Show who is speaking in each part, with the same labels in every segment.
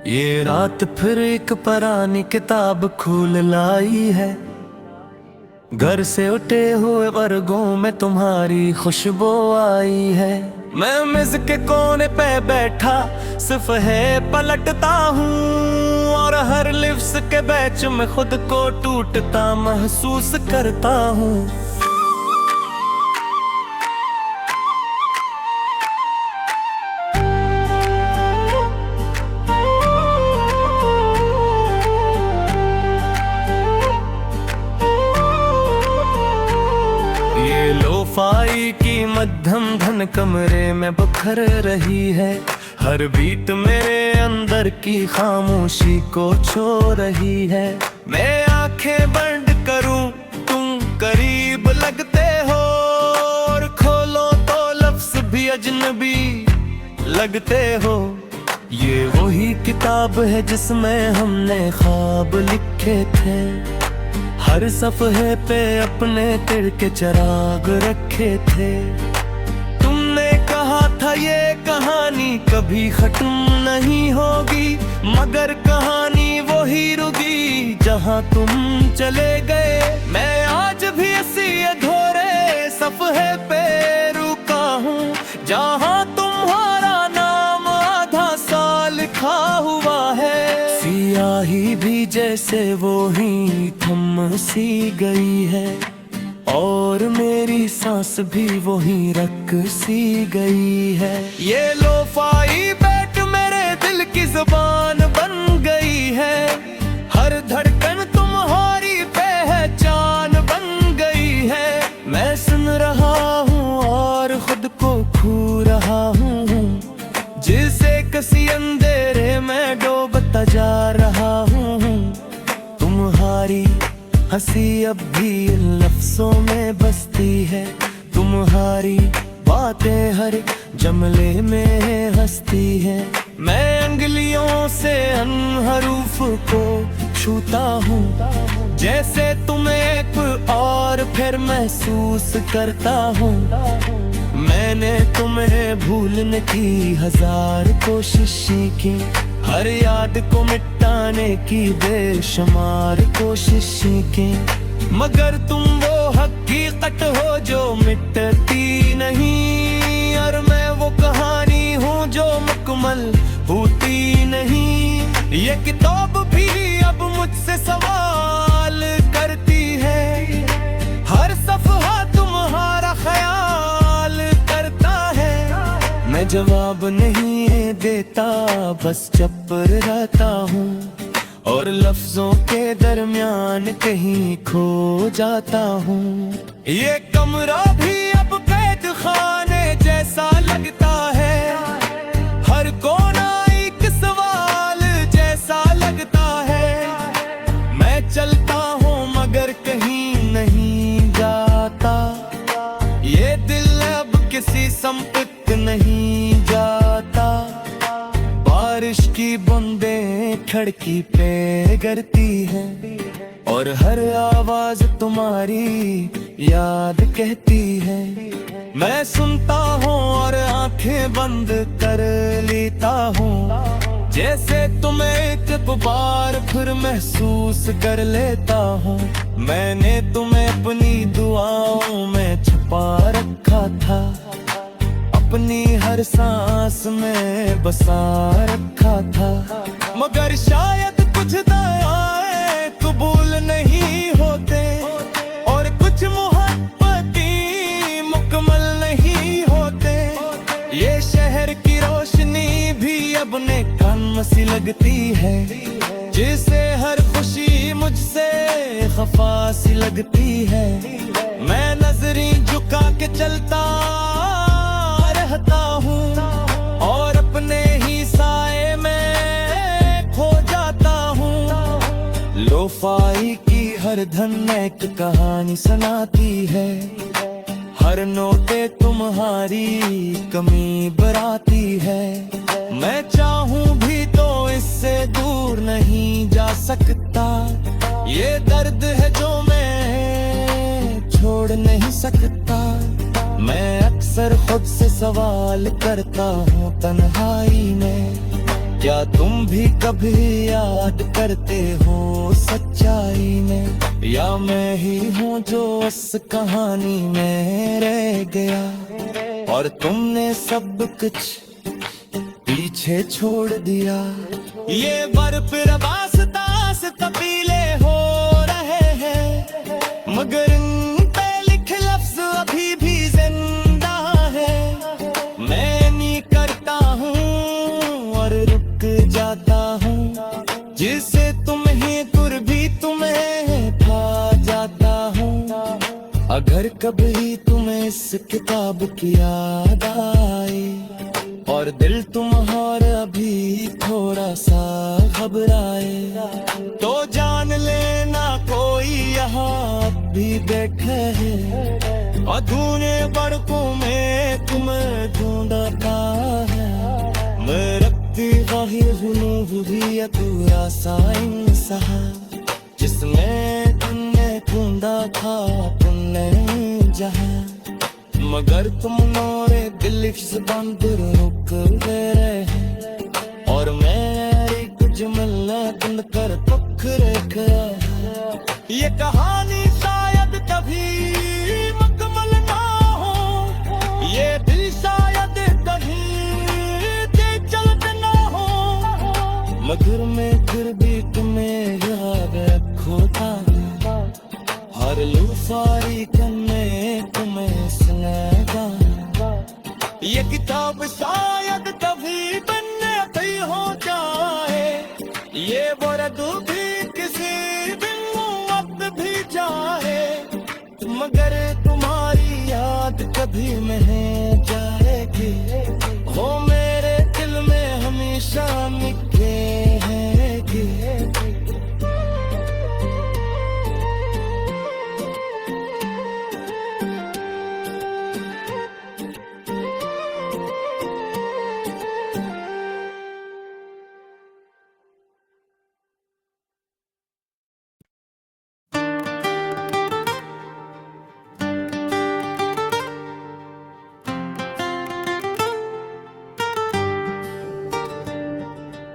Speaker 1: ये रात फिर एक पुरानी किताब खोल लाई है। घर से उठे हुए वर्गों में तुम्हारी खुशबू आई है। मैं मेज के कोने पे बैठा सिर्फ है पलटता हूँ, और हर लिप्स के बैच में खुद को टूटता महसूस करता हूँ। लोफाई की मध्यम धन कमरे में बिखर रही है। हर बीट मेरे अंदर की खामोशी को छो रही है। मैं आंखें बंद करूं तुम करीब लगते हो, और खोलो तो लफ्ज भी अजनबी लगते हो। ये वही किताब है जिसमें हमने ख्वाब लिखे थे। हर सफ़हे पे अपने तिड़के चिराग रखे थे। तुमने कहा था ये कहानी कभी खत्म नहीं होगी, मगर कहानी वही रुकी जहां तुम चले गए। मैं आज भी इसी अधूरे सफ़हे पे रुका हूँ, जहां तुम्हारा नाम आधा सा लिखा हुआ है। सियाही भी जैसे वो ही थम सी गई है, और मेरी सांस भी वही रक सी गई है। ये लोफाई बैठ मेरे दिल की जुबान बन गई है। हर धड़कन तुम्हारी पहचान बन गई है। मैं सुन रहा हूँ और खुद को खो रहा हूँ, जिसे किसी अंधेरे में डूबता जा रहा हूँ। तुम्हारी हंसी अब भी लफ्जों में बसती है। तुम्हारी बातें हर जमले में हंसती है। मैं अंगलियों से अनहरूफ को छूता हूँ, जैसे तुम्हें एक और फिर महसूस करता हूँ। मैंने तुम्हें भूलने की हजार कोशिश की, हर याद को मिटाने की बेशुमार कोशिश की, मगर तुम वो हकीकत हो जो मिटती नहीं। और मैं वो कहानी हूँ जो मुकम्मल होती नहीं। ये किताब भी अब मुझसे सवाल करती है। हर सफ़हा तुम्हारा ख्याल करता है। मैं जवाब नहीं देता, बस चुप रहता हूँ, और लफ्जों के दरमियान कहीं खो जाता हूँ। ये कमरा भी अब कैद खाने जैसा लगता है। हर कोना एक सवाल जैसा लगता है। मैं चलता हूँ मगर कहीं नहीं जाता। ये दिल अब किसी संपत्ति नहीं जाता। बारिश की बूंदें खिड़की पे गिरती हैं, और हर आवाज तुम्हारी याद कहती है। मैं सुनता हूँ और आंखें बंद कर लेता हूँ, जैसे तुम्हें एक बार फिर महसूस कर लेता हूँ। मैंने तुम्हें अपनी दुआओं में छुपा रखा था, अपनी हर सांस में बसा रखा था। मगर शायद कुछ दयाएं कबूल नहीं होते, और कुछ मोहब्बतें मुकम्मल नहीं होते। ये शहर की रोशनी भी अपने काम सी लगती है, जिसे हर खुशी मुझसे खफा सी लगती है। मैं नजरें झुका के चलता रहता हूँ, और अपने ही साए में खो जाता हूँ। लोफाई की हर धन एक कहानी सुनाती है। हर नोटे तुम्हारी कमी बराती है। मैं चाहूँ भी तो इससे दूर नहीं जा सकता। ये दर्द है जो मैं छोड़ नहीं सकता। मैं अक्सर खुद से सवाल करता हूँ तन्हाई में, क्या तुम भी कभी याद करते हो सच्चाई में, या मैं ही हूँ जो उस कहानी में रह गया और तुमने सब कुछ पीछे छोड़ दिया। ये बर्फ रबासतास तपीले हो रहे हैं, मगर इन पे लिखे लफ्ज अभी भी जिंदा है। मैं नहीं करता हूँ और रुक जाता हूँ, जिसे तुम ही दूर भी तुम्हें पा जाता हूँ। अगर कभी तुम्हें इस किताब की याद आए और दिल तुम्हारा भी थोड़ा सा घबराए, तो जान लेना कोई यहाँ भी बैठे है और धुने बड़कों में तुम्हें ढूंढता है। मैं रखती वही जुनून भी अधूरा सा इंसान, जिसमें तुमने ढूंढा था तुमने जहाँ, मगर तुम मोरे दिल की जुबान पर रोक दे रहे और मेरी कुछ मिलना तुम कर दुख रखा। ये कहानी शायद कभी मुकम्मल ना हो, ये दिल शायद कहीं चलत ना हो, मगर मैं फिर भी तुम्हें याद रखूंगा। हर लुफारी करने तुम्हें सुनेगा। ये किताब शायद कभी बनने भी हो जाए, ये वर्द भी किसी दिन वक्त भी जाए, मगर तुम्हारी याद कभी नहीं जाएगी। वो मेरे दिल में हमेशा मिटेगी।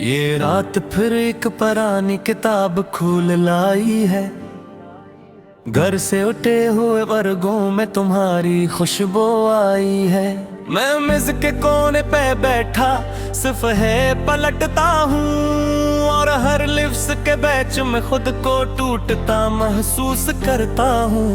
Speaker 1: ये रात फिर एक पुरानी किताब खोल लाई है, घर से उठे हुए वर्गों में तुम्हारी खुशबू आई है। मैं मेज के कोने पे बैठा सिर्फ है पलटता हूँ और हर लिफ्स के बैच में खुद को टूटता महसूस करता हूँ।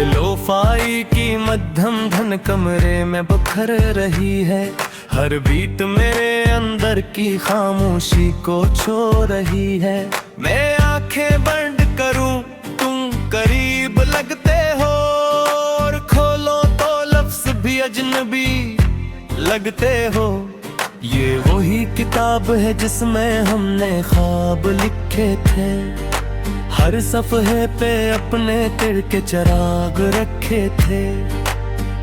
Speaker 1: लोफाई की मध्यम धन कमरे में बखर रही है, हर बीट मेरे अंदर की खामोशी को छो रही है। मैं आंखें बंद करूं तुम करीब लगते हो, और खोलो तो लफ्ज भी अजनबी लगते हो। ये वही किताब है जिसमें हमने ख्वाब लिखे थे, हर सफ़हे पे अपने तिल के चिराग रखे थे।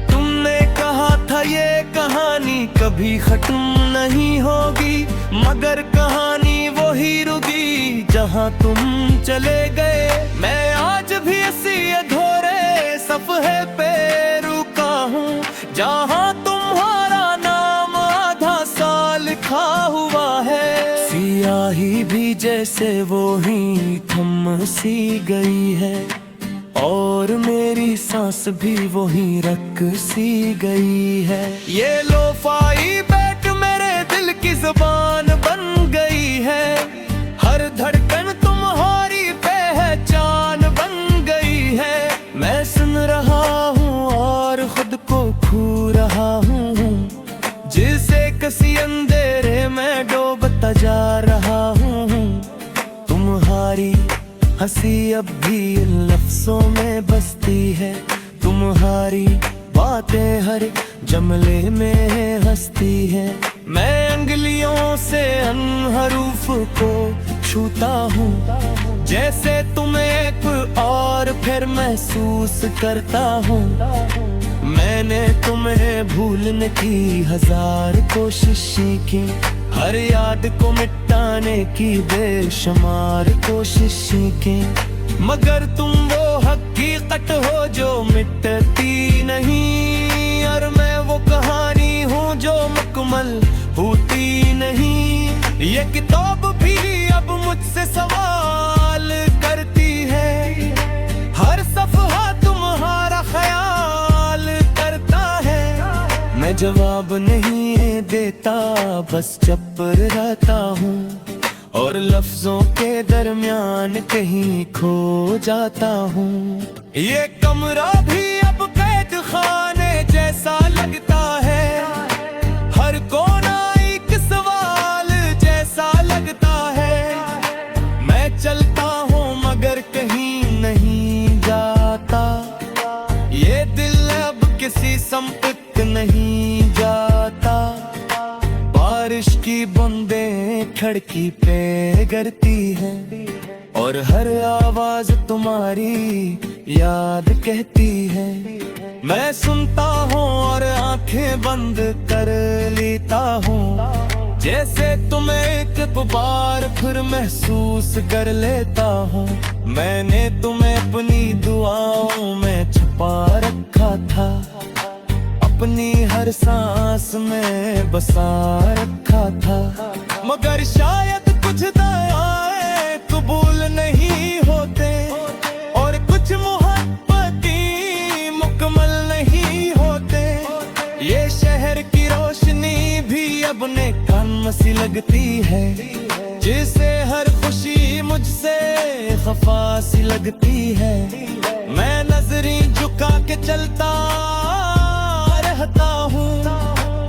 Speaker 1: तुमने कहा था ये कहानी कभी खत्म नहीं होगी, मगर कहानी वही रुकी जहां तुम चले गए। मैं आज भी इसी अधूरे सफ़हे पे रुका हूँ, जहां तुम्हारा नाम आधा सा लिखा हुआ है। सियाही भी जैसे वो ही थम सी गई है, और मेरी सांस भी वही रक सी गई है। ये लोफाई बैठ मेरे दिल की जुबान बन गई है, हर धड़कन तुम्हारी पहचान बन गई है। मैं सुन रहा हूँ और खुद को खो रहा हूँ, जिसे किसी अंधेरे में डूबता जा रहा हूँ। तुम्हारी हंसी अब भी इन लफ्जों में बसती है, तुम्हारी बातें हर जमले में हंसती है। मैं अंगलियों से अन हरूफ को छूता हूँ, जैसे तुम्हें एक और फिर महसूस करता हूँ। मैंने तुम्हें भूलने की 1000 कोशिशें की, हर याद को मिटाने की बेशुमार कोशिशें की, मगर तुम वो हकीकत हो जो मिटती नहीं। और मैं वो कहानी हूँ जो मुकम्मल होती नहीं। ये किताब भी अब मुझसे सवाल करती है, हर सफ़हा तुम्हारा ख्याल करता है। मैं जवाब नहीं देता, बस चुप रहता हूँ और लफ्जों के दरमियान कहीं खो जाता हूँ। ये कमरा भी अब कैद खाने जैसा लगता है, हर कोना एक सवाल जैसा लगता है। मैं चलता हूँ मगर कहीं नहीं जाता, ये दिल अब किसी संपत नहीं जाता। बारिश की बूंदें खिड़की पे गिरती है और हर आवाज तुम्हारी याद कहती है। मैं सुनता हूँ और आंखें बंद कर लेता हूँ, जैसे तुम्हें एक बार फिर महसूस कर लेता हूँ। मैंने तुम्हें अपनी दुआओं में छुपा रखा था, अपनी हर सांस में बसा रखा था। मगर शायद कुछ दयाएं कबूल नहीं होते और कुछ मोहब्बती मुकम्मल नहीं होते। ये शहर की रोशनी भी अब नेकाम सी लगती है, जिसे हर खुशी मुझसे खफा सी लगती है। मैं नजरें झुका के चलता रहता हूँ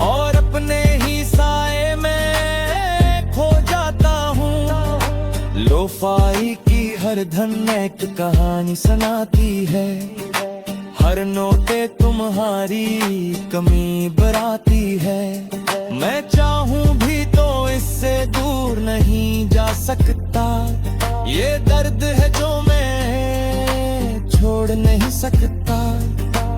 Speaker 1: और अपने ही साए में खो जाता हूँ। लोफाई की हर धन एक कहानी सुनाती है, हर नोटे तुम्हारी कमी बराती है। मैं चाहूँ भी तो इससे दूर नहीं जा सकता, ये दर्द है जो मैं छोड़ नहीं सकता।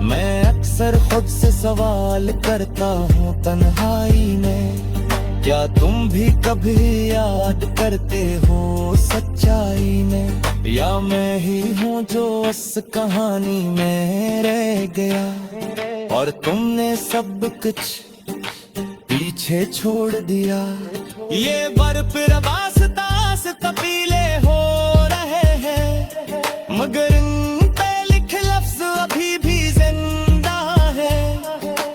Speaker 1: मैं अक्सर खुद से सवाल करता हूँ तन्हाई में, क्या तुम भी कभी याद करते हो सच्चाई में? या मैं ही हूँ जो उस कहानी में रह गया और तुमने सब कुछ पीछे छोड़ दिया। ये बर्फ रवासता से तबीले हो रहे हैं, मगर इन पे लिखे लफ्ज अभी भी जिंदा है।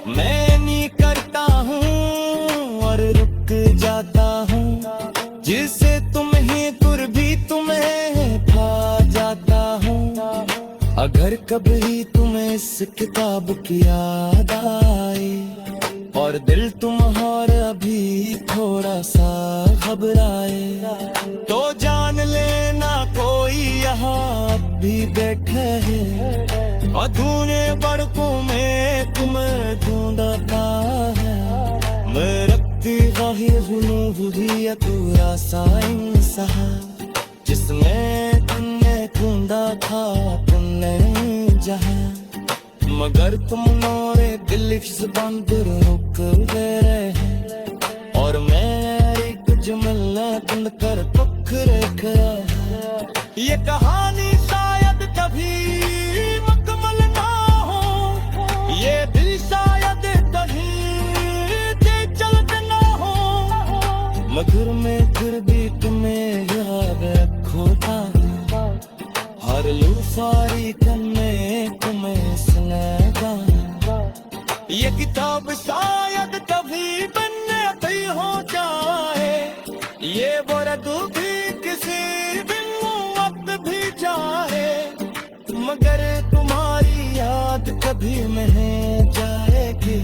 Speaker 1: मैं नहीं करता हूँ और रुक जाता हूँ, जिसे तुम ही तुर भी तुम्हें पा जाता हूँ। अगर कभी तुम्हें इस किताब की याद आए और दिल तुम्हारा अभी थोड़ा सा घबराए, तो जान लेना कोई यहाँ भी बैठे है और धुने बड़कों में तुम्हें ढूंढता है। मैं रखती वही हुई अधूरा सा इंसान, जिसमें तुमने ढूंढा था तुमने जहाँ। मगर तुम नोरे दिल जुबान पर रोक दे रहे हैं और मेरी कुछ मिलना बंद कर पकड़े गया। ये कहानी शायद कभी मुकम्मल ना हो, ये दिल शायद कभी चलते ना हो, मगर मैं फिर भी तुम्हें याद रखूंगा। हर लूफारी में तुम्हें सुनेगा। ये किताब शायद कभी बनने भी हो जाए, ये वर्द भी किसी दिन वक्त भी जाए, मगर तुम्हारी याद कभी नहीं जाएगी।